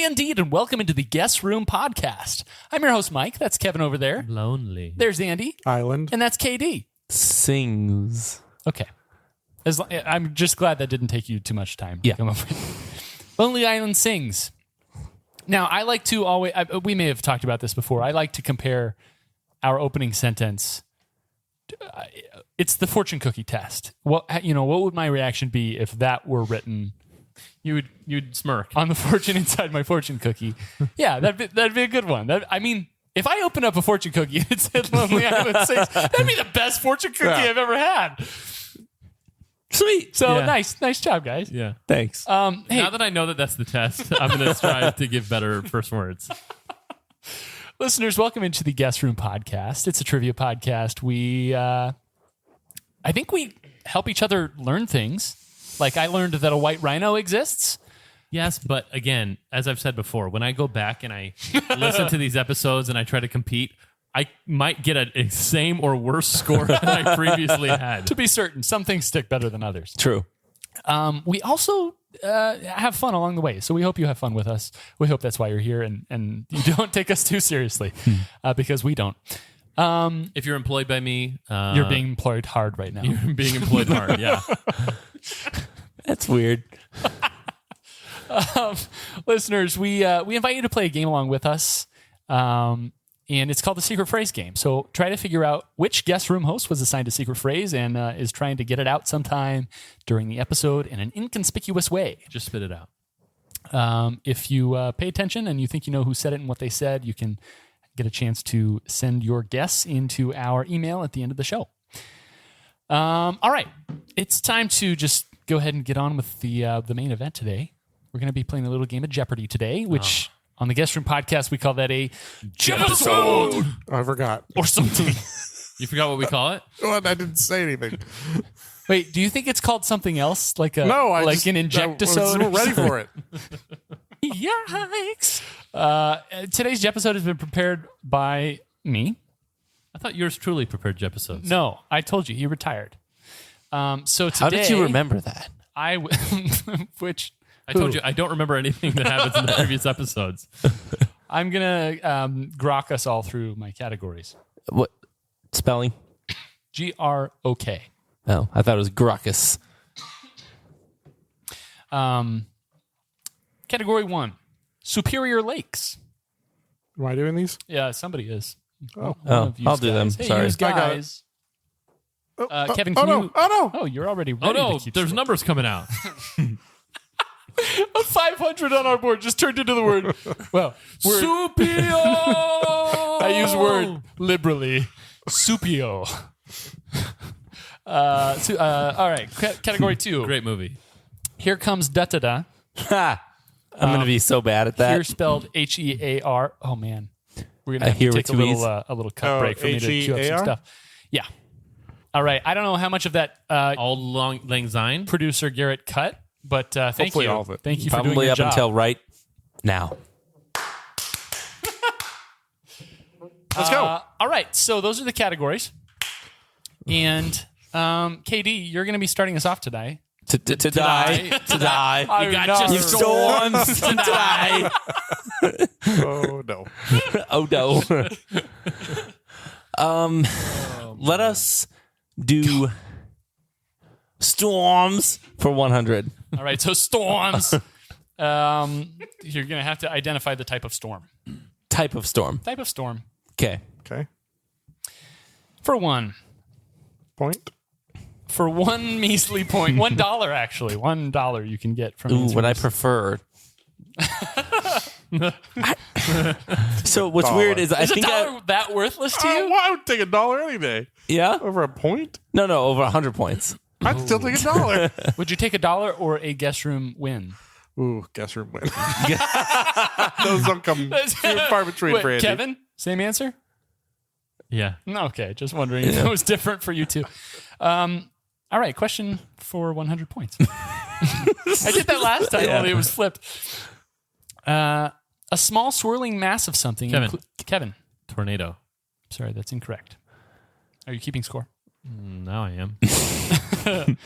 indeed, and welcome into the Guest Room Podcast. I'm your host, Mike. That's Kevin over there. Lonely. There's Andy. Island. And that's KD. Sings. Okay. I'm just glad that didn't take you too much time. Yeah. To come up with. Lonely Island sings. Now, I like to always, we may have talked about this before, I like to compare our opening sentence. It's the fortune cookie test. What would my reaction be if that were written? You'd smirk on the fortune inside my fortune cookie. Yeah, that'd be a good one. If I opened up a fortune cookie and it said Lonely Island Sings, that'd be the best fortune cookie I've ever had. Sweet. So nice job, guys. Yeah. Thanks. Hey, Now that I know that that's the test, I'm going to strive to give better first words. listeners, welcome into the Guest Room Podcast. It's a trivia podcast. I think we help each other learn things. Like I learned that a white rhino exists. Yes, but again, as I've said before, when I go back and I listen to these episodes and I try to compete, I might get a same or worse score than I previously had. To be certain, some things stick better than others. True. We also have fun along the way, so we hope you have fun with us. We hope that's why you're here, and you don't take us too seriously, because we don't. If you're employed by me, You're being employed hard right now. you're being employed hard. Yeah. That's weird. Listeners, we invite you to play a game along with us, and it's called the Secret Phrase Game. So try to figure out which guest room host was assigned a secret phrase and is trying to get it out sometime during the episode in an inconspicuous way. Just spit it out. If you pay attention and you think you know who said it and what they said, you can get a chance to send your guess into our email at the end of the show. All right. It's time to just go ahead and get on with the main event today. We're going to be playing a little game of Jeopardy today, which on the Guest Room Podcast, we call that a Jeopardy I forgot. or something. You forgot what we call it? What? I didn't say anything. Wait, do you think it's called something else? Like an I injectisode? was ready for it. Yikes. Today's Jeopardy has been prepared by me. I thought yours truly prepared episodes. No, I told you he retired. So today, How did you remember that? Which I told you I don't remember anything that happens in the previous episodes. I'm gonna grok us all through my categories. What spelling? GROK. Oh, I thought it was Grockus. Category 1: Superior Lakes. Am I doing these? Yeah, somebody is. Oh. One of you I'll do them. guys. Hey, Sorry. yous I got it. guys. Kevin, Oh can no! you? Oh no! Oh, you're already Oh ready no, to keep there's score. numbers coming out. A 500 on our board just turned into the word. Well, word. Superior! I use word liberally. Supio. All right. Category 2. Great movie. Here comes da da da. Ha! I'm going to be so bad at that. Here spelled HEAR. Oh man, we're gonna I have hear to take with two E's. a little cut break for me to chew up some HEAR? stuff. Yeah. All right. I don't know how much of that All Lang Syne. producer Garrett cut, but thank Hopefully you. all of it. Thank you for doing Probably your up job. until right now. Let's go. All right. So those are the categories, and KD, you're going to be starting us off today. To die. To die. You got your Storms to die. Oh no! Oh no. Let us do storms for 100. All right. So storms. You're going to have to identify the type of storm. Type of storm. Type of storm. Okay. Okay. For one. Point. For one measly point, $1 actually, $1 you can get from. Ooh, answering what I this. prefer. So what's Dollar. weird is I Is think $1 that worthless to Oh, you? well, I would take $1 any day yeah. over a point. No, over 100 points. I'd still take $1. Would you take $1 or a guest room win? Ooh, guess room win. Those don't come few and far between Wait, for Andy. Kevin, same answer? Yeah. No, okay, just wondering if it was different for you too. All right, question for 100 points. I did that last time, only it was flipped. A small swirling mass of something. Kevin. Kevin. Tornado. Sorry, that's incorrect. Are you keeping score? Now I am.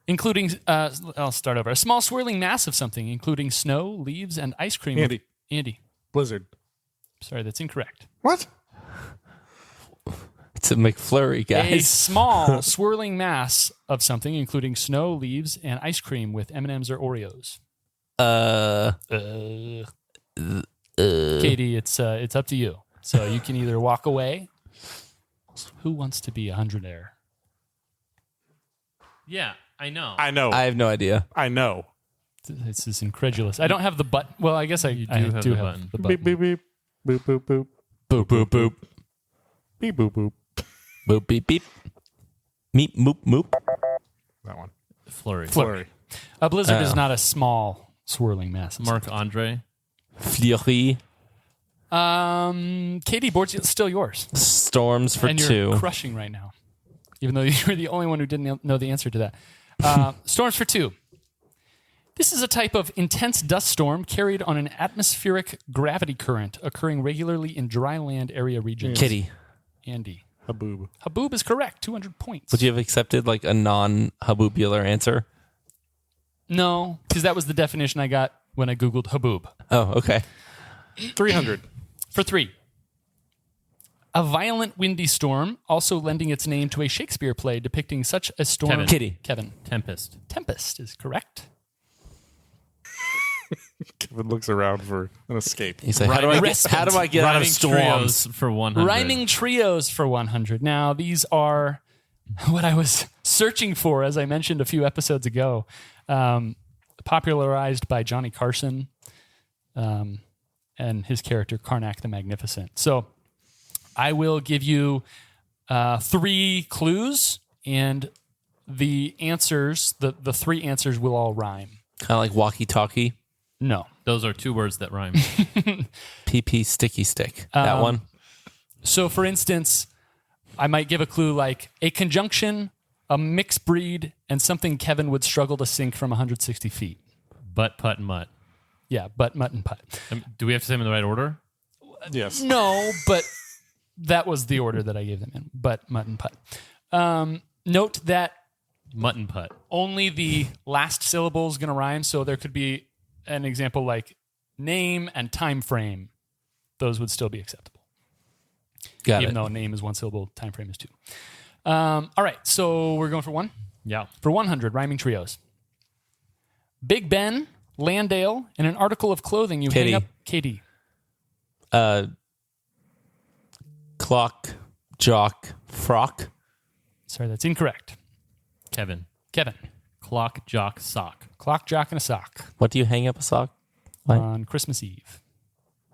Including, I'll start over. A small swirling mass of something, including snow, leaves, and ice cream. Andy. Andy. Blizzard. Sorry, that's incorrect. What? It's a McFlurry, A guys. small swirling mass of something, including snow, leaves, and ice cream with M&Ms or Oreos. Katie, it's up to you. So you can either walk away. Who wants to be 100-air? Yeah, I know. I know. I have no idea. I know. This is incredulous. I don't have the button. Well, I guess I do have the have button. the Beep, button. beep, beep. Boop, boop, boop. Boop, boop, boop. Beep, boop, boop. Boop, beep, beep. Meep, moop, moop. That one. Flurry. Flurry. A blizzard is Oh. not a small swirling mass. Marc Andre. Fleury. Katie, board's still yours. Storms for And you're 2. crushing right now, even though you're the only one who didn't know the answer to that. Storms for 2. This is a type of intense dust storm carried on an atmospheric gravity current occurring regularly in dry land area regions. Kitty. Andy. Haboob. Haboob is correct. 200 points. Would you have accepted like a non-haboobular answer? No, because that was the definition I got when I Googled Haboob. Oh, okay. 300. For 3. A violent windy storm, also lending its name to a Shakespeare play depicting such a storm. Kevin. Kitty. Kevin. Tempest. Tempest is correct. Kevin looks around for an escape. He's like, how do I get out of Rhyming storms? trios for 100. Rhyming trios for 100. Now, these are what I was searching for, as I mentioned a few episodes ago. Popularized by Johnny Carson and his character, Karnak the Magnificent. So I will give you 3 clues, and the answers, the 3 answers will all rhyme. Kind of like walkie-talkie. No. Those are 2 words that rhyme. PP sticky stick. That one. So, for instance, I might give a clue like a conjunction, a mixed breed, and something Kevin would struggle to sink from 160 feet. Butt, putt, and mutt. Yeah, butt, mutt, and putt. Do we have to say them in the right order? Yes. No, but that was the order that I gave them in. Butt, mutt, and putt. Note that Mutt and putt. only the last syllable is going to rhyme, so there could be an example like name and time frame. Those would still be acceptable. Got Even it. though name is 1 syllable, time frame is 2. All right, so we're going for 1. Yeah. For 100, rhyming trios. Big Ben, Landale, and an article of clothing you Katie. hang up. Katie. Clock, jock, frock. Sorry, that's incorrect. Kevin. Kevin. Clock, jock, sock. Clock, jock, and a sock What do you hang up a sock? What? on Christmas Eve.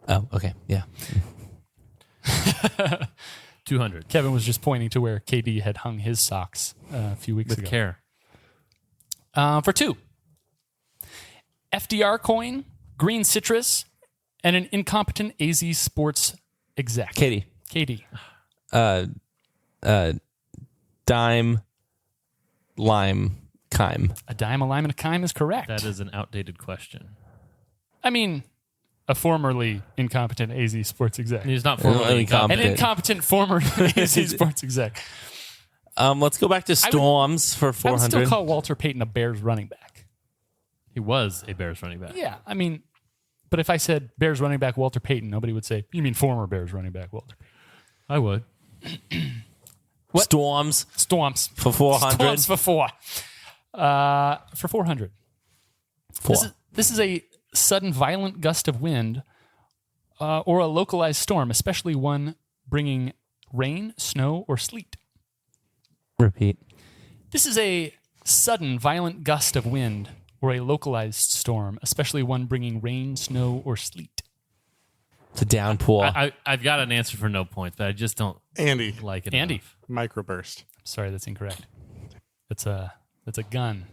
Oh, okay. Yeah. 200. Kevin was just pointing to where KD had hung his socks a few weeks With ago. care. For 2. FDR coin, green citrus, and an incompetent AZ Sports exec. Katie. Katie. Dime, lime, kime. A dime, a lime, and a chime is correct. That is an outdated question. I mean, a formerly incompetent AZ Sports exec. He's not Well, formally incompetent. An incompetent former AZ Sports exec. Let's go back to storms for I would 400. still call Walter Payton a Bears running back. He was a Bears running back. Yeah, I mean, but if I said Bears running back Walter Payton, nobody would say, you mean former Bears running back Walter Payton. I would. What? Storms Storms. for 400. Storms for 4. For 400. 4. This is a sudden violent gust of wind or a localized storm, especially one bringing rain, snow, or sleet. Repeat. This is a sudden violent gust of wind or a localized storm, especially one bringing rain, snow, or sleet. It's a downpour. I've got an answer for no points, but I just don't Andy. like it. Andy. enough. Microburst. Sorry, that's incorrect. That's a gun.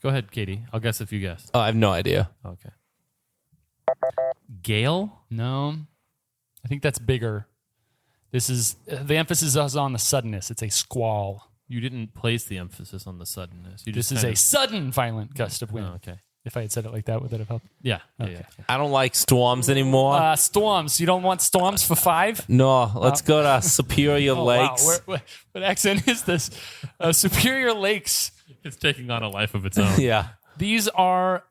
Go ahead, Katie. I'll guess if you guessed. I have no idea. Okay. Gale? No, I think that's bigger. This is the emphasis is on the suddenness. It's a squall. You didn't place the emphasis on the suddenness. You This just is a kind sudden violent gust of wind. of, okay. If I had said it like that, would that have helped? Yeah. Okay. Yeah. I don't like storms anymore. Storms. You don't want storms for 5? No, let's go to Superior Oh, Lakes. wow. What accent is this? Superior Lakes. It's taking on a life of its own. Yeah. These are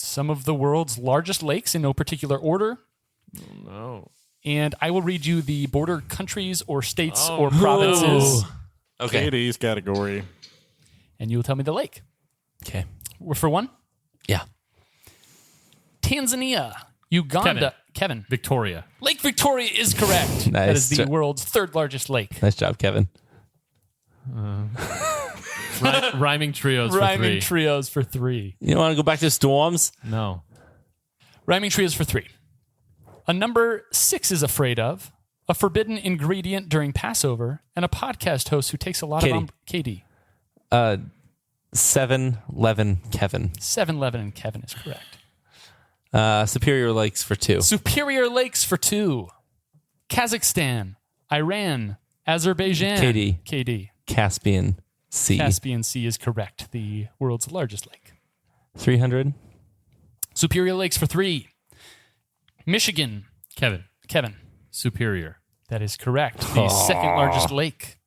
some of the world's largest lakes in no particular order. No. And I will read you the border countries or states or provinces. Okay. Katie's category. And you will tell me the lake. Okay. We're for one. Yeah. Tanzania, Uganda. Kevin. Victoria. Lake Victoria is correct. Nice. That is the world's third largest lake. Nice job, Kevin. Rhyming trios for Rhyming 3. trios for 3. You want to go back to storms? No. Rhyming trios for 3. A number 6 is afraid of, a forbidden ingredient during Passover, and a podcast host who takes a lot Katie. of... Katie. 7-11, Kevin. 7-11 and Kevin is correct. Superior Lakes for 2. Superior Lakes for 2. Kazakhstan, Iran, Azerbaijan. Katie. KD. Caspian Sea. Caspian Sea is correct. The world's largest lake. 300. Superior Lakes for 3. Michigan. Kevin. Superior. That is correct. The second largest lake.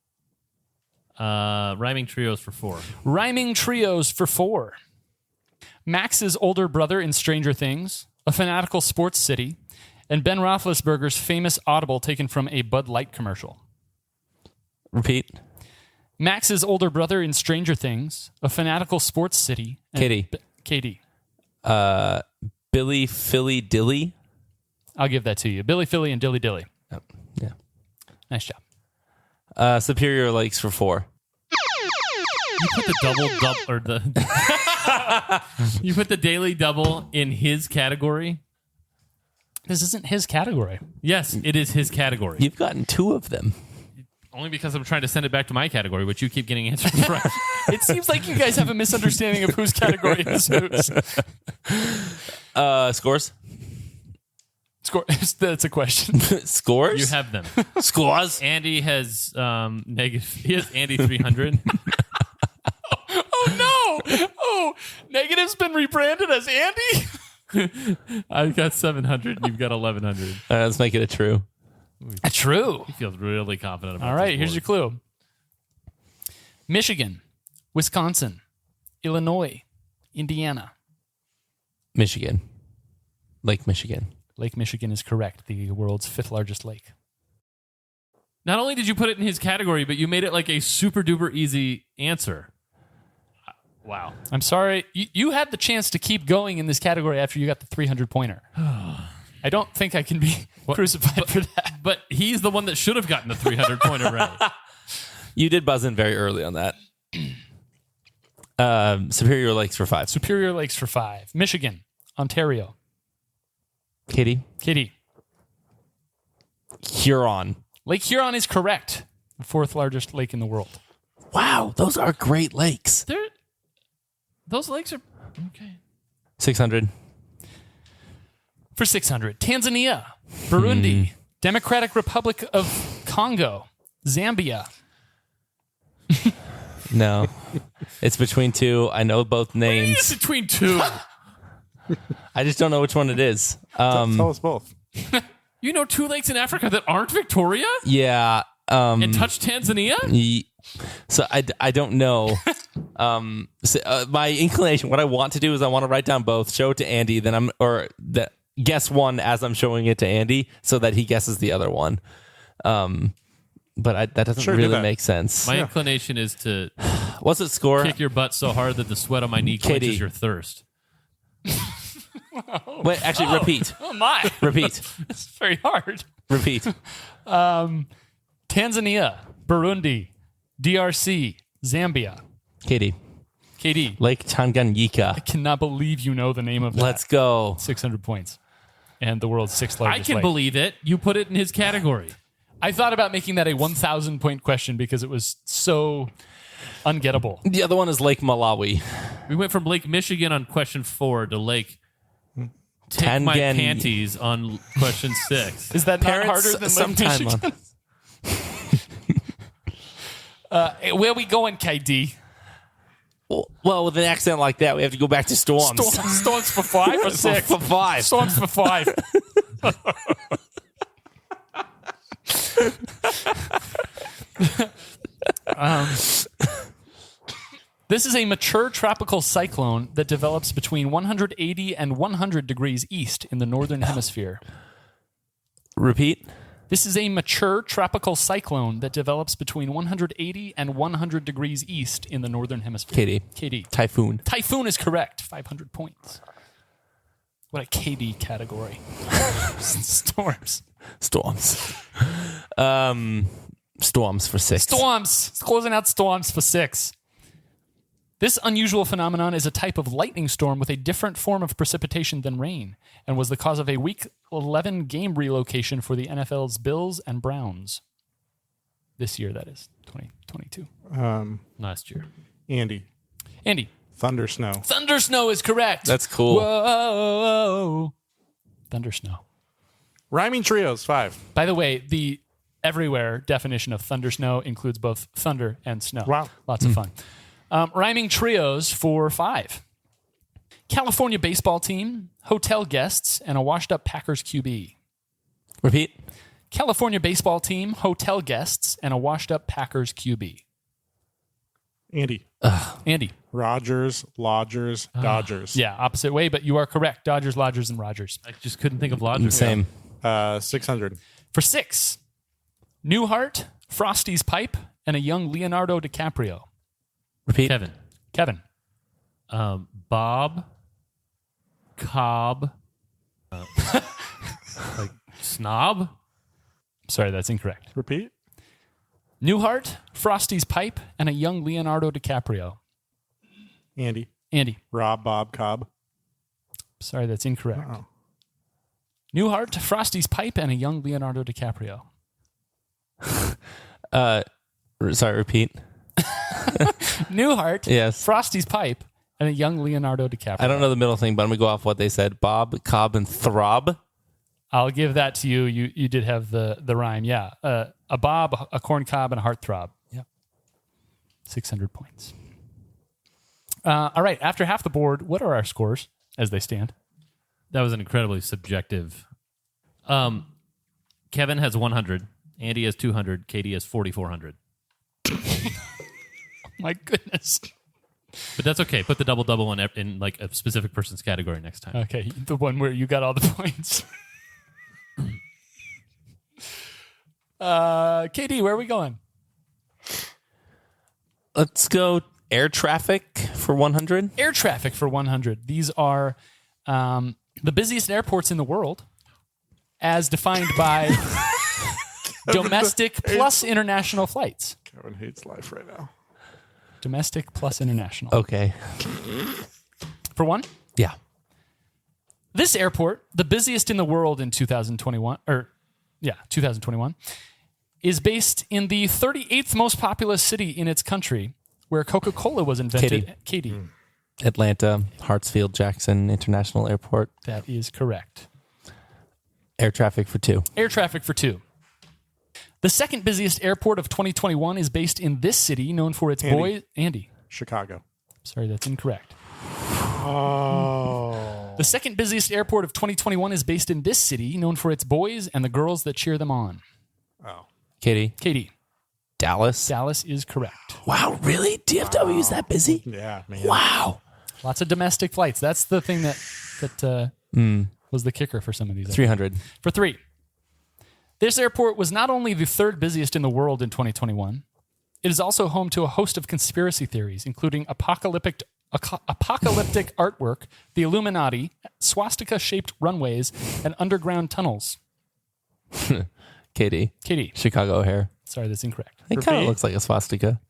Rhyming trios for 4. Rhyming trios for 4. Max's older brother in Stranger Things, a fanatical sports city, and Ben Roethlisberger's famous audible taken from a Bud Light commercial. Repeat. Max's older brother in Stranger Things, a fanatical sports city. And Katie. KD. Billy Philly Dilly. I'll give that to you. Billy Philly and Dilly Dilly. Oh, yeah. Nice job. Superior Lakes for 4. You put the double or the you put the daily double in his category. This isn't his category. Yes, it is his category. You've gotten 2 of them. Only because I'm trying to send it back to my category, which you keep getting answers right. It seems like you guys have a misunderstanding of whose category is whose. Scores? Score. That's a question. Scores? You have them. Scores? Andy has negative. He has Andy 300. Oh, no. Oh, Negative's been rebranded as Andy? I've got 700. You've got 1100. Let's make it a true. True. He feels really confident about. All right, this here's your board. clue. Michigan, Wisconsin, Illinois, Indiana. Michigan. Lake Michigan. Lake Michigan is correct. The world's 5th largest lake. Not only did you put it in his category, but you made it like a super duper easy answer. Wow. I'm sorry. You had the chance to keep going in this category after you got the 300-pointer. I don't think I can be crucified for that. But he's the one that should have gotten the 300-pointer right. You did buzz in very early on that. Superior Lakes for 5. Superior Lakes for 5. Michigan, Ontario. Katie? Kitty. Huron. Lake Huron is correct. The 4th largest lake in the world. Wow, those are great lakes. Those lakes are okay. 600. For 600. Tanzania, Burundi, Democratic Republic of Congo, Zambia. No. It's between 2. I know both It's names. between 2. I just don't know which one it is. Tell us both. You know 2 lakes in Africa that aren't Victoria Yeah. and touch Tanzania? So I don't know. My inclination, what I want to do is I want to write down both, show it to Andy, then guess one as I'm showing it to Andy, so that he guesses the other one. But that doesn't Sure, do really that. make sense. My inclination is to What's it score? kick your butt so hard that the sweat on my knee Katie. quenches your thirst. Wait, actually, repeat. Oh, my. Repeat. It's very hard. Repeat. Tanzania, Burundi, DRC, Zambia. Katie. KD. Lake Tanganyika. I cannot believe you know the name of that. Let's go. 600 points. And the world's 6th I largest can lake. believe it. You put it in his category. I thought about making that a 1,000-point question because it was so ungettable. The other one is Lake Malawi. We went from Lake Michigan on question 4 to Lake Take My Tangan- Panties on question 6. Is that not Parents harder than Lake sometime Michigan? Where are we going, KD? Well, with an accent like that, we have to go back to storms. Storms for 5 or 6? For 5. Storms for 5. This is a mature tropical cyclone that develops between 180 and 100 degrees east in the northern hemisphere. Repeat. This is a mature tropical cyclone that develops between 180 and 100 degrees east in the northern hemisphere. KD. Typhoon. Typhoon is correct. 500 points. What a KD category. Storms. Storms for 6. Storms. It's closing out storms for 6. This unusual phenomenon is a type of lightning storm with a different form of precipitation than rain and was the cause of a Week 11 game relocation for the NFL's Bills and Browns. This year, that is, 2022. Last year. Andy. Thunder snow. Thunder snow is correct. That's cool. Whoa. Thunder snow. Rhyming trios, 5. By the way, the everywhere definition of thunder snow includes both thunder and snow. Wow. Lots of fun. Rhyming trios for 5. California baseball team, hotel guests, and a washed-up Packers QB. Repeat. California baseball team, hotel guests, and a washed-up Packers QB. Andy. Rogers, Lodgers, Dodgers. Yeah, opposite way, but you are correct. Dodgers, Lodgers, and Rogers. I just couldn't think of logic. Same. 600. For 6, Newhart, Frosty's Pipe, and a young Leonardo DiCaprio. Repeat. Kevin. Bob, Cobb, like Snob. Sorry, that's incorrect. Repeat. Newhart, Frosty's Pipe, and a young Leonardo DiCaprio. Andy. Rob, Bob, Cobb. Sorry, that's incorrect. Uh-oh. Newhart, Frosty's Pipe, and a young Leonardo DiCaprio. Sorry, repeat. Newhart, Yes. Frosty's Pipe, and a young Leonardo DiCaprio. I don't know the middle thing, but I'm going to go off what they said. Bob, Cobb, and Throb. I'll give that to you. You did have the rhyme. Yeah. A bob, a corn cob, and a heartthrob. Yep. 600 points. All right. After half the board, what are our scores as they stand? That was an incredibly subjective. Kevin has 100. Andy has 200. Katie has 4,400. My goodness. But that's okay. Put the double in like a specific person's category next time. Okay. The one where you got all the points. KD, where are we going? Let's go air traffic for 100. Air traffic for 100. These are the busiest airports in the world as defined by domestic plus international flights. Kevin hates life right now. Domestic plus international. Okay. For 1? Yeah. This airport, the busiest in the world in 2021, is based in the 38th most populous city in its country, where Coca-Cola was invented. Katie. Atlanta, Hartsfield-Jackson International Airport. That is correct. Air traffic for 2. Air traffic for 2. The second busiest airport of 2021 is based in this city, known for its Andy. Chicago. Sorry, that's incorrect. Oh. The second busiest airport of 2021 is based in this city, known for its boys and the girls that cheer them on. Oh. Katie. Dallas. Dallas is correct. Wow, really? DFW is that busy? Yeah, man. Wow. Lots of domestic flights. That's the thing that was the kicker for some of these. 300. For 3. This airport was not only the third busiest in the world in 2021, it is also home to a host of conspiracy theories, including apocalyptic artwork, the Illuminati, swastika-shaped runways, and underground tunnels. Katie. Chicago O'Hare. Sorry, that's incorrect. It kind of looks like a swastika.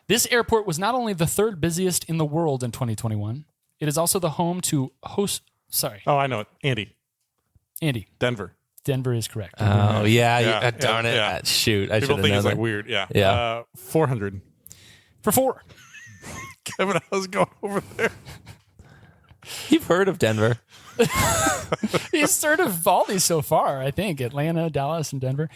This airport was not only the third busiest in the world in 2021, it is also the home to host... Sorry. Oh, I know it. Andy. Denver is correct. Oh, yeah. Yeah, Darn it. yeah. Shoot. I should People have think known it's that. like weird. Yeah. Yeah. 400. For 4. Kevin, I was going over there. You've heard of Denver. He's sort of all these so far, I think. Atlanta, Dallas, and Denver.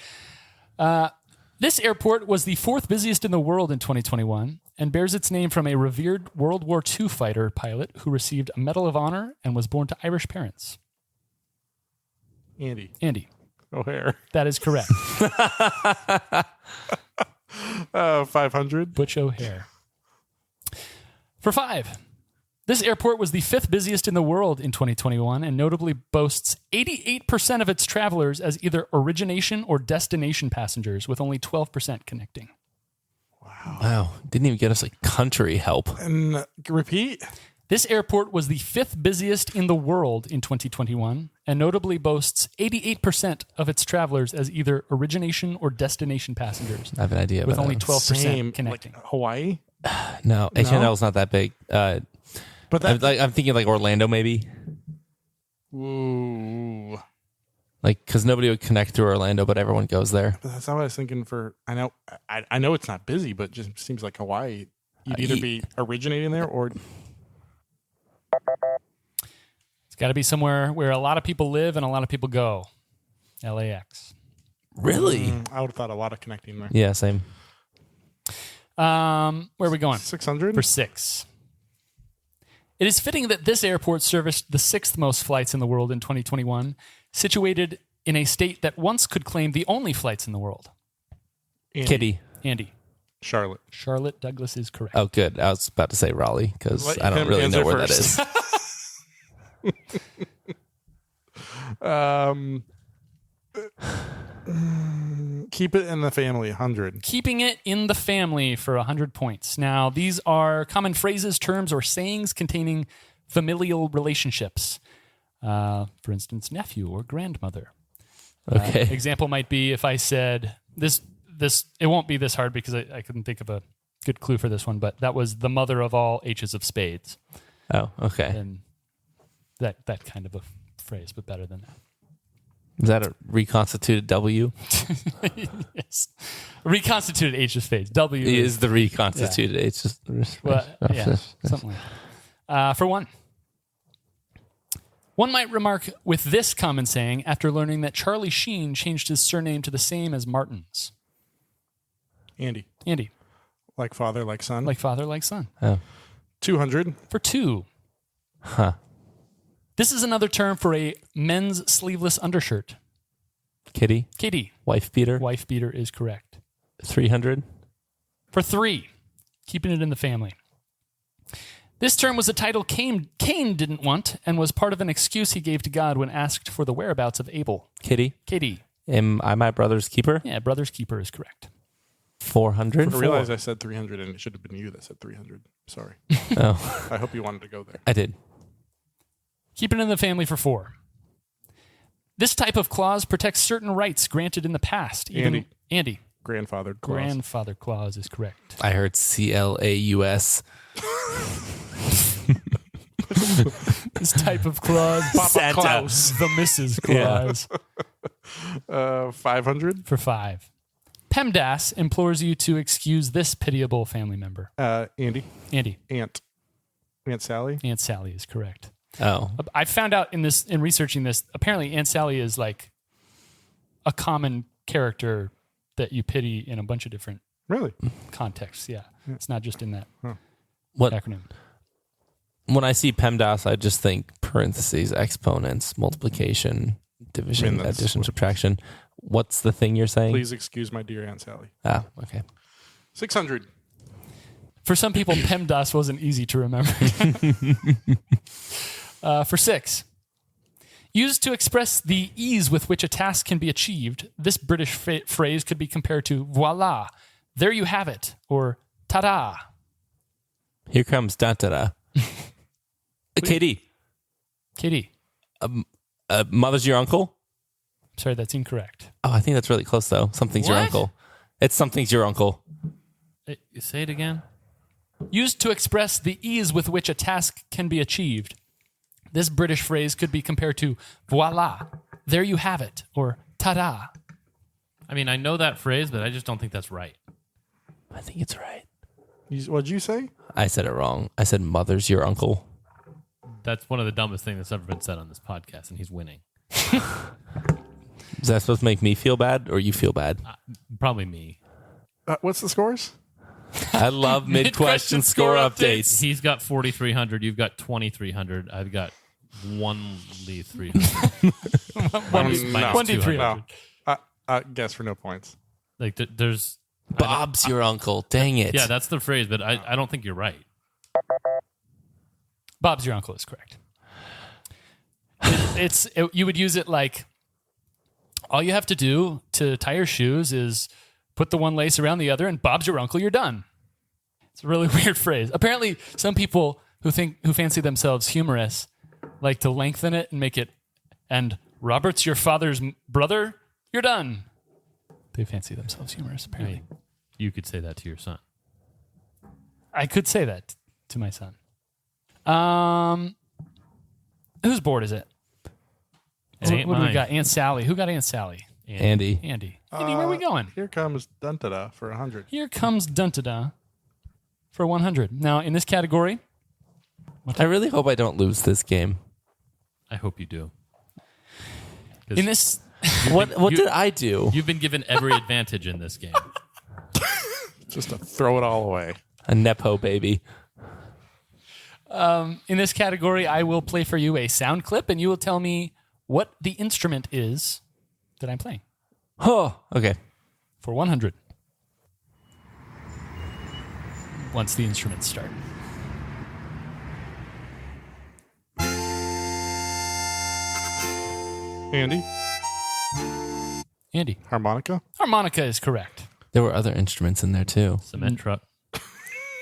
This airport was the 4th busiest in the world in 2021 and bears its name from a revered World War II fighter pilot who received a Medal of Honor and was born to Irish parents. Andy. O'Hare. That is correct. 500. Butch O'Hare. For 5, this airport was the 5th busiest in the world in 2021 and notably boasts 88% of its travelers as either origination or destination passengers, with only 12% connecting. Wow. Didn't even get us like country help. And repeat. This airport was the 5th busiest in the world in 2021 and notably boasts 88% of its travelers as either origination or destination passengers, I have an idea with about only that. 12% Same. connecting. Like Hawaii. No, H&L is not that big. But that. I'm thinking like Orlando maybe. Ooh. Like, because nobody would connect through Orlando, but everyone goes there. But that's not what I was thinking for. I know it's not busy, but it just seems like Hawaii. You'd either be originating there or. It's got to be somewhere where a lot of people live and a lot of people go. LAX. Really? I would have thought a lot of connecting there. Yeah, same. Where are we going? 600? For 6. It is fitting that this airport serviced the 6th most flights in the world in 2021, situated in a state that once could claim the only flights in the world. Kitty. Andy. Charlotte. Charlotte Douglas is correct. Oh, good. I was about to say Raleigh because Let I don't him really know answer where that first. is. Keep it in the family, 100. Keeping it in the family for 100 points. Now, these are common phrases, terms, or sayings containing familial relationships. For instance, nephew or grandmother. Okay. Example might be if I said this. It won't be this hard because I couldn't think of a good clue for this one, but that was the mother of all H's of spades. Oh, okay. And that kind of a phrase, but better than that. Is that a reconstituted W? Yes. Reconstituted H of spades. W Is the reconstituted? It's just well, yeah, something like that. For 1. One might remark with this common saying after learning that Charlie Sheen changed his surname to the same as Martin's. Andy. Andy. Like father, like son. Like father, like son. Oh. 200. For 2. Huh. This is another term for a men's sleeveless undershirt. Kitty. Katie. Wife beater. Wife beater is correct. 300. For 3. Keeping it in the family. This term was a title Cain didn't want and was part of an excuse he gave to God when asked for the whereabouts of Abel. Kitty. Katie. Am I my brother's keeper? Yeah, brother's keeper is correct. 400. I realized I said 300 and it should have been you that said 300. Sorry. Oh, I hope you wanted to go there. I did. Keep it in the family for 4. This type of clause protects certain rights granted in the past. Andy. Grandfather clause. Grandfather clause is correct. I heard CLAUS. This type of clause. Santa. Klaus. The Mrs. Clause. 500. For 5. PEMDAS implores you to excuse this pitiable family member. Andy. Andy. Aunt Sally. Aunt Sally is correct. Oh, I found out in researching this, apparently Aunt Sally is like a common character that you pity in a bunch of different Really? contexts. Yeah. It's not just in that what? acronym. When I see PEMDAS, I just think parentheses, exponents, multiplication, division, that's addition, what- subtraction. What's the thing you're saying? Please excuse my dear Aunt Sally. Ah, okay. 600. For some people, PEMDAS wasn't easy to remember. For 6. Used to express the ease with which a task can be achieved, this British phrase could be compared to voila, there you have it, or ta-da. Here comes da-da-da. Katie, Katie. mother's your uncle? Sorry, that's incorrect. Oh, I think that's really close, though. Something's your What? uncle. It's something's your uncle. Say it again. Used to express the ease with which a task can be achieved, this British phrase could be compared to voila, there you have it, or ta-da. I mean, I know that phrase, but I just don't think that's right. I think it's right. What'd you say? I said it wrong. I said mother's your uncle. That's one of the dumbest things that's ever been said on this podcast, and he's winning. Is that supposed to make me feel bad or you feel bad? Probably me. What's the scores? I love mid-question score updates. He's got 4,300. You've got 2,300. I've got only 300. minus 200. No. Guess for no points. Like there's Bob's your uncle. Dang it. Yeah, that's the phrase, but I don't think you're right. Bob's your uncle is correct. You would use it like all you have to do to tie your shoes is put the one lace around the other, and Bob's your uncle. You're done. It's a really weird phrase. Apparently, some people who fancy themselves humorous like to lengthen it and make it. And Robert's your father's brother. You're done. They fancy themselves humorous. Apparently, You could say that to your son. I could say that to my son. Whose board is it? It ain't What do we mine. got? Aunt Sally. Who got Aunt Sally? Andy. Andy. Andy, where are we going? Here comes Duntada for 100. Here comes Duntada for 100. Now, in this category, I really hope I don't lose this game. I hope you do. in this, What did I do? You've been given every advantage in this game. Just to throw it all away. A Nepo baby. in this category, I will play for you a sound clip, and you will tell me what the instrument is that I'm playing Oh, okay. for 100. Once the instruments start. Andy, Andy. harmonica. Harmonica is correct. There were other instruments in there too. Cement truck.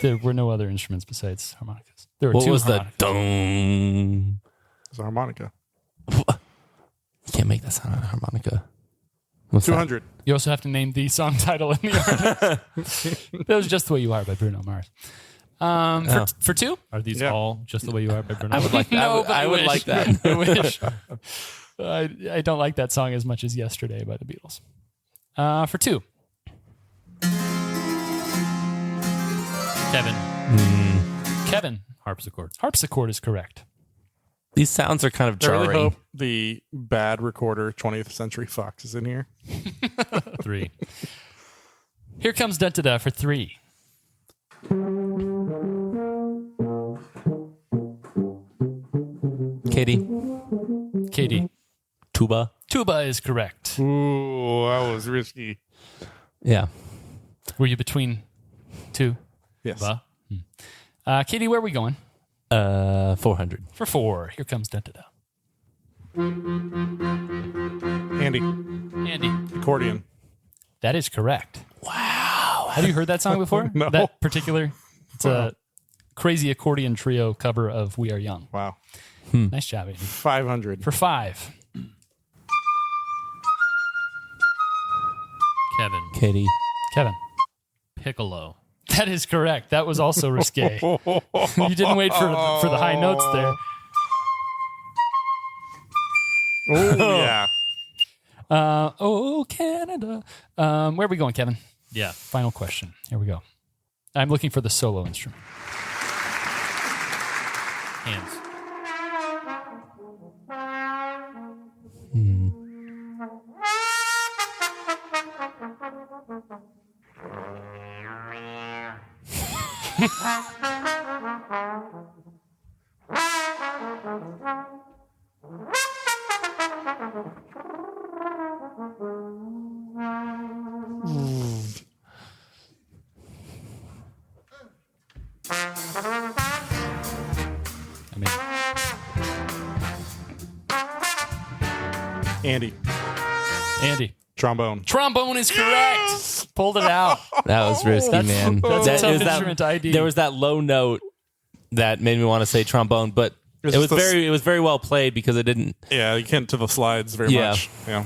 There were no other instruments besides harmonicas. There were What two was the harmonicas. dong? It's a harmonica. You can't make that sound on a harmonica. What's that? 200. You also have to name the song title and the artist. That was Just the Way You Are by Bruno Mars. For two? Are these Yeah. all Just the Way You Are by Bruno? I would like that. No, but I would wish. like that. I wish. I don't like that song as much as Yesterday by the Beatles. For two. Kevin. Kevin. Harpsichord. Harpsichord is correct. These sounds are kind of I really jarring. hope the bad recorder 20th Century Fox is in here. 3. Here comes Duntada for three. Katie, Katie. tuba. Tuba is correct. Ooh, that was risky. Yeah. Were you between two? Yes. Ba. Katie, where are we going? 400. For four. Here comes Duntada. Andy, Andy. accordion. That is correct. Wow. Have you heard that song before? No. That particular? It's a crazy accordion trio cover of We Are Young. Wow. Nice job, Andy. 500. For five. Kevin. Katie. Kevin. Piccolo. That is correct. That was also risque. You didn't wait for the high notes there. Oh, yeah. Oh, Canada. Where are we going, Kevin? Yeah. Final question. Here we go. I'm looking for the solo instrument. Hands. I mean, Andy, Andy. trombone. Trombone is correct. Pulled it out. That was risky, man. That's a That- tough it was instrument to ID. There was that low note that made me want to say trombone, but It's it was just a- very well played because it didn't. Yeah, you can't to the slides very Yeah. much. Yeah.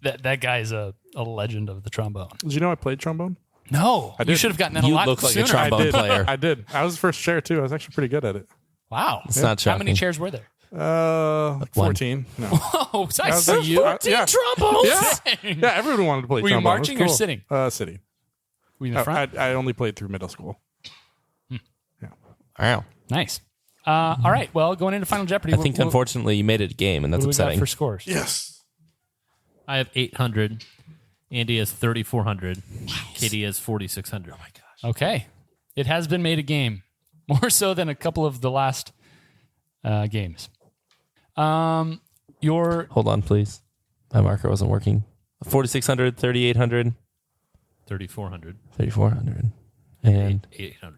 That guy's a legend of the trombone. Did you know I played trombone? No, you did. should have gotten that a You lot look like a sooner. trombone I did. player. I did. I was first chair too. I was actually pretty good at it. Wow. It's not How many shocking. chairs were there? Like 14. No. Oh, I was see like- you. yeah. trombones. Yeah. Yeah, everyone wanted to play Were you trombone. It was marching or cool. sitting? Sitting. Were you in the front? I only played through middle school. Wow. Nice. All right. Well, going into Final Jeopardy, I think unfortunately you made it a game, and that's what do we got upsetting. for scores? Yes. I have 800. Andy has 3,400. Katie has 4,600. Oh my gosh. Okay. It has been made a game, more so than a couple of the last games. Your Hold on, please. My marker wasn't working. 4,600, 3,800, 3,400. 3,400, and 800.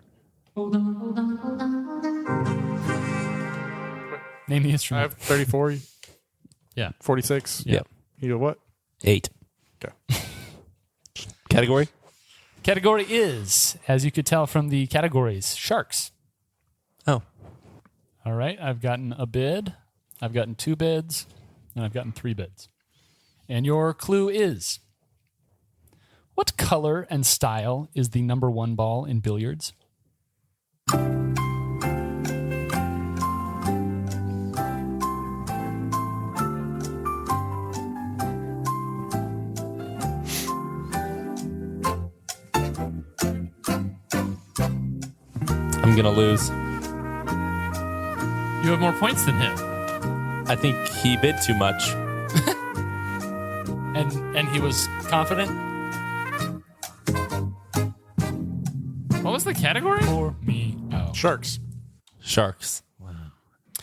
Name the I instrument. have 34, Yeah. 46. Yep. You go what? 8. Okay. Category? Category is, as you could tell from the categories, sharks. Oh. All right. I've gotten a bid. I've gotten 2 bids. And I've gotten 3 bids. And your clue is, what color and style is the number 1 ball in billiards? I'm going to lose. You have more points than him. I think he bid too much. And he was confident. What was the category? For me. Oh. Sharks. Sharks.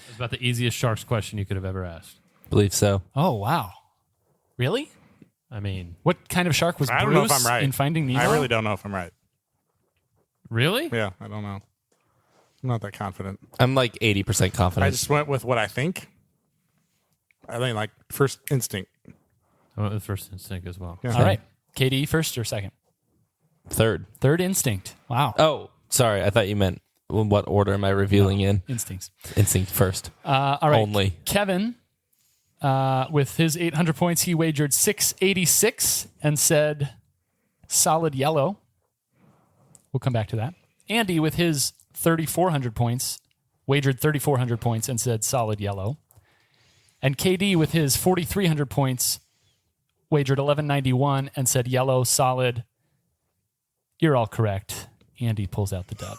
It's about the easiest sharks question you could have ever asked. Believe so. Oh, wow. Really? I mean, What kind of shark was I don't know if Bruce I'm right. in Finding Nemo? I really don't know if I'm right. really? Yeah, I don't know. I'm not that confident. I'm like 80% confident. I just went with what I think. I think like first instinct. I went with first instinct as well. Yeah. All right. KD, first or second? Third. Third instinct. Wow. Oh, sorry. I thought you meant what order am I revealing in? Instincts. Instinct first. All right. Only. Kevin, with his 800 points, he wagered 686 and said solid yellow. We'll come back to that. Andy, with his 3,400 points, wagered 3,400 points and said solid yellow. And KD, with his 4,300 points, wagered 1191 and said yellow, solid. You're all correct. Andy pulls out the dub.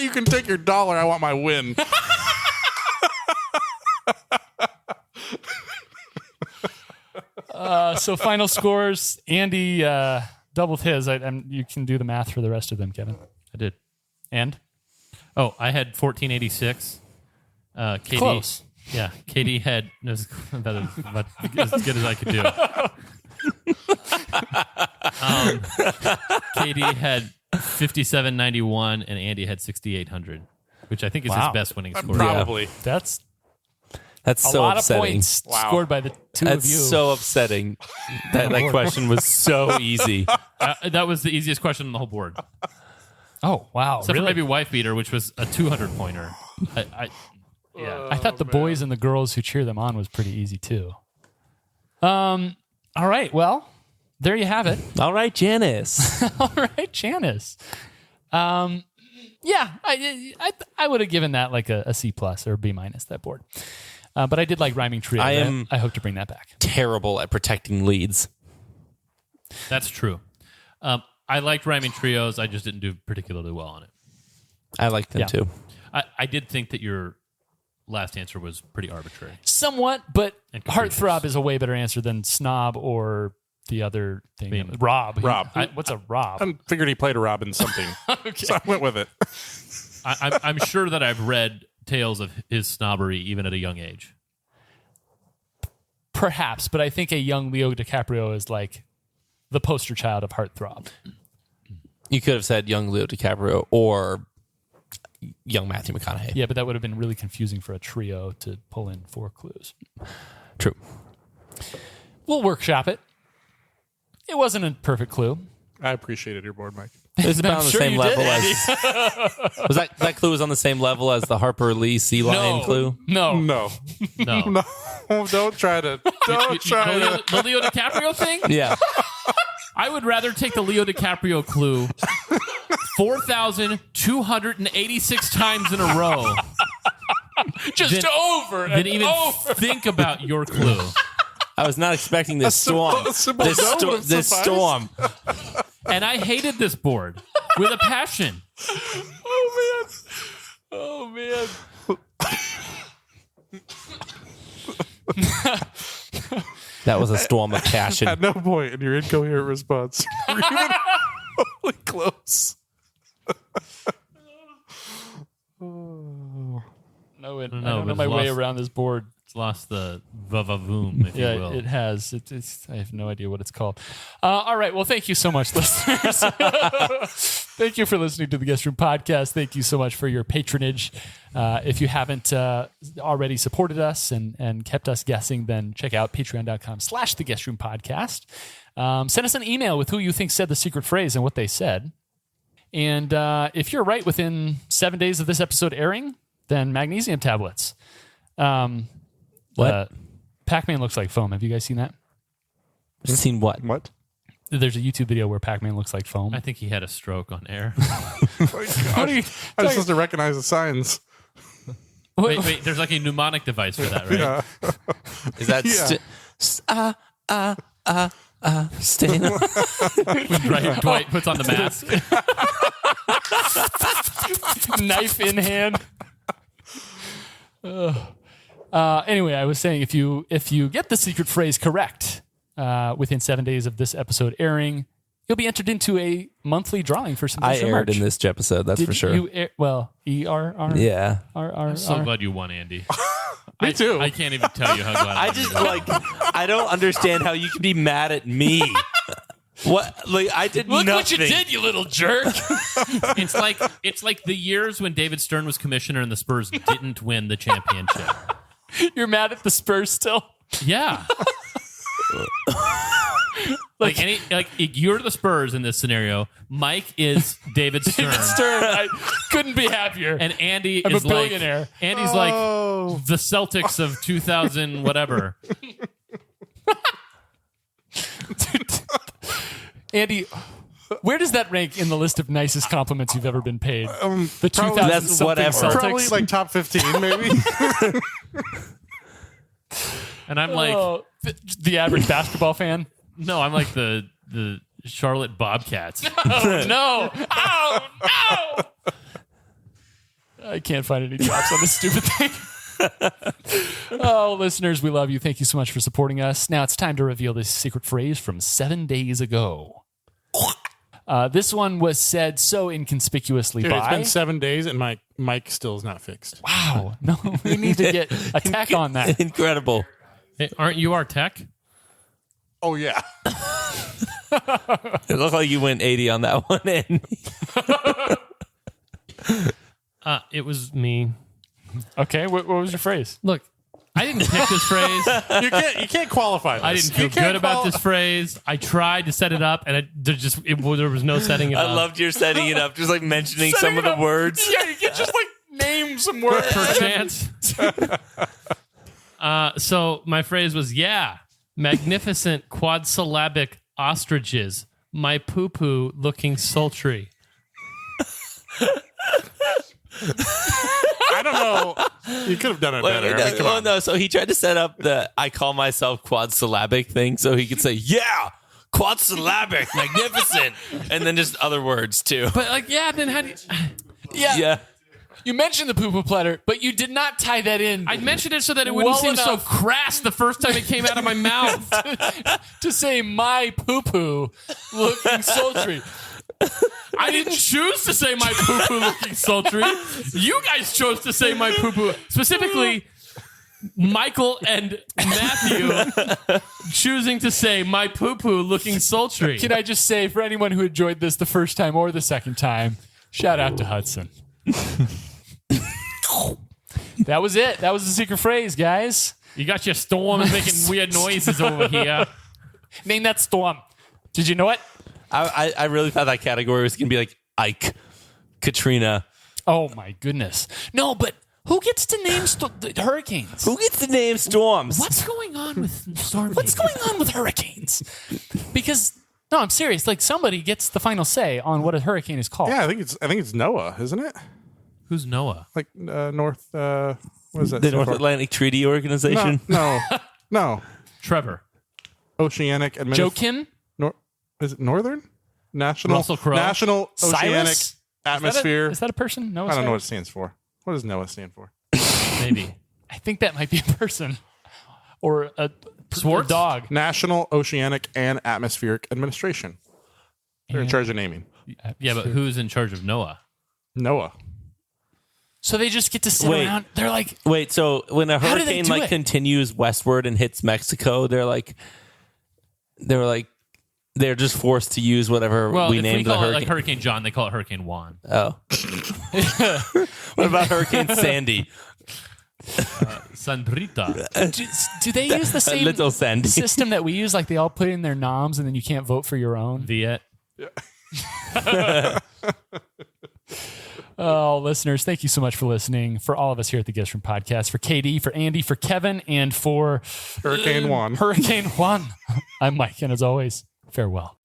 You can take your dollar. I want my win. So final scores, Andy doubled his. You can do the math for the rest of them, Kevin. I did. And? Oh, I had 1486. KD, Close. Yeah, KD had about as good as I could do. KD had 5791 and Andy had 6800, which I think is Wow. his best winning score. Probably. That's That's a so lot upsetting. of points Wow. scored by the two That's of you. so upsetting. That question was so easy. That was the easiest question on the whole board. Oh, wow. Except Really? for maybe Wife Beater, which was a 200 pointer. I thought the boys and the girls who cheer them on was pretty easy too. All right. Well, there you have it. All right, Janice. All right, Janice. Yeah, I would have given that like a C plus or a B minus, that board. But I did like Rhyming Trio. I hope to bring that back. Terrible at protecting leads. That's true. I liked Rhyming Trios. I just didn't do particularly well on it. I like them Yeah. too. I did think that your last answer was pretty arbitrary. Somewhat, but And capricious. Heartthrob is a way better answer than Snob or the other thing. Beam. Rob. Rob. What's a Rob? I figured he played a Robin something. So I went with it. I'm sure that I've read tales of his snobbery even at a young age. Perhaps, but I think a young Leo DiCaprio is like the poster child of Heartthrob. You could have said young Leo DiCaprio or young Matthew McConaughey. Yeah, but that would have been really confusing for a trio to pull in 4 clues. True. We'll workshop it. It wasn't a perfect clue. I appreciated your board, Mike. It was about I'm on the sure same you level did, as was that clue was on the same level as the Harper Lee Sea Lion clue. No. No. No. No. Don't try to. Don't try to. The Leo DiCaprio thing? Yeah. I would rather take the Leo DiCaprio clue 4,286 times in a row Just over than even think about your clue. I was not expecting this storm. a simple no would have This sufficed. storm. And I hated this board with a passion. Oh, man. That was a storm of passion. At no point in your incoherent response were you even remotely close. No, I No, don't it know was my way lost. around this board It's lost the va-va-voom, if you Yeah, will. it has. It's I have no idea what it's called. All right. Well, thank you so much, listeners. Thank you for listening to the Guest Room Podcast. Thank you so much for your patronage. If you haven't already supported us and kept us guessing, then check out patreon.com/the Guest Room Podcast. Send us an email with who you think said the secret phrase and what they said. And if you're right within 7 days of this episode airing, then magnesium tablets. What? Pac-Man looks like foam. Have you guys seen that? Seen what? What? There's a YouTube video where Pac-Man looks like foam. I think he had a stroke on air. What are you? I'm supposed to recognize the signs. wait, there's like a mnemonic device for that, right? Yeah. Is that staying? Right, Dwight puts on the mask. Knife in hand. Anyway, I was saying if you get the secret phrase correct within 7 days of this episode airing, you'll be entered into a monthly drawing for some I extra aired merch. in this episode, that's Did for sure. You ERR? Yeah. I'm so glad you won, Andy. Me too. I can't even tell you how glad I am. just I don't understand how you can be mad at me. What? Like I did Look nothing. what you did, you little jerk. It's like the years when David Stern was commissioner and the Spurs didn't win the championship. You're mad at the Spurs still? Yeah. like you're the Spurs in this scenario. Mike is David Stern. David Stern, I couldn't be happier. And Andy I'm is a billionaire. like Andy's like the Celtics of 2000 whatever. Andy, where does that rank in the list of nicest compliments you've ever been paid? The 2000 That's something whatever. Celtics? Probably like top 15, maybe. And I'm like, Oh, the average basketball fan. no, I'm like the Charlotte Bobcats. Oh no! Oh no! I can't find any jobs on this stupid thing. Oh, listeners, we love you. Thank you so much for supporting us. Now it's time to reveal this secret phrase from 7 days ago. This one was said so inconspicuously Dude, it's by. been 7 days and my mic still is not fixed. Wow! No, we need to get a tech on that. Incredible. Hey, aren't you our tech? Oh, yeah. It looked like you went 80 on that one. And It was me. Okay, what was your phrase? Look, I didn't pick this phrase. You can't qualify this. I didn't feel good about this phrase. I tried to set it up, and there was no setting it up. I loved your setting it up, just like mentioning some of the words. Yeah, you can just like name some words. per chance. So my phrase was, yeah, magnificent quadsyllabic ostriches, my poo-poo looking sultry. I don't know. You could have done it better. I mean, come on. No, so he tried to set up the I call myself quadsyllabic thing so he could say, yeah, quadsyllabic, magnificent, and then just other words too. But like, yeah, then how do you... Yeah. You mentioned the poo-poo platter, but you did not tie that in. I mentioned it so that it wouldn't Well seem so enough. crass the first time it came out of my mouth. to say my poo-poo looking sultry. I didn't choose to say my poo-poo looking sultry. You guys chose to say my poo-poo. Specifically, Michael and Matthew choosing to say my poo-poo looking sultry. Can I just say, for anyone who enjoyed this the first time or the second time, shout out to Hudson. That was it. That was the secret phrase, guys. You got your storm and making weird noises over here. Name that storm. Did you know it? I really thought that category was going to be like Ike, Katrina. Oh, my goodness. No, but who gets to name hurricanes? Who gets to name storms? What's going on with storms? What's going on with hurricanes? Because, no, I'm serious. Like, somebody gets the final say on what a hurricane is called. Yeah, I think it's NOAA, isn't it? Who's Noah? Like North. What is that? The stand North for? Atlantic Treaty Organization? No. Trevor. Oceanic Joe Kim? Is it Northern? National Russell Crowe? National Oceanic Cyrus? Atmosphere. Is that a person? No, I don't know what it stands for. What does NOAA stand for? Maybe. I think that might be a person or a Swartz? dog. National Oceanic and Atmospheric Administration. They're in charge of naming. Yeah, but who's in charge of Noah? NOAA. So they just get to sit Wait. around. They're like, Wait, so when a How do they hurricane do like it? continues westward and hits Mexico, they're just forced to use whatever Well, we if named we the call it hurricane. like Hurricane John, they call it Hurricane Juan. Oh. What about Hurricane Sandy? Sandrita. do they use the same Little Sandy. system that we use? Like they all put in their noms and then you can't vote for your own? Viet. Oh, listeners, thank you so much for listening. For all of us here at the Guest Room Podcast, for Katie, for Andy, for Kevin, and for Hurricane Juan. Hurricane Juan. I'm Mike, and as always, farewell.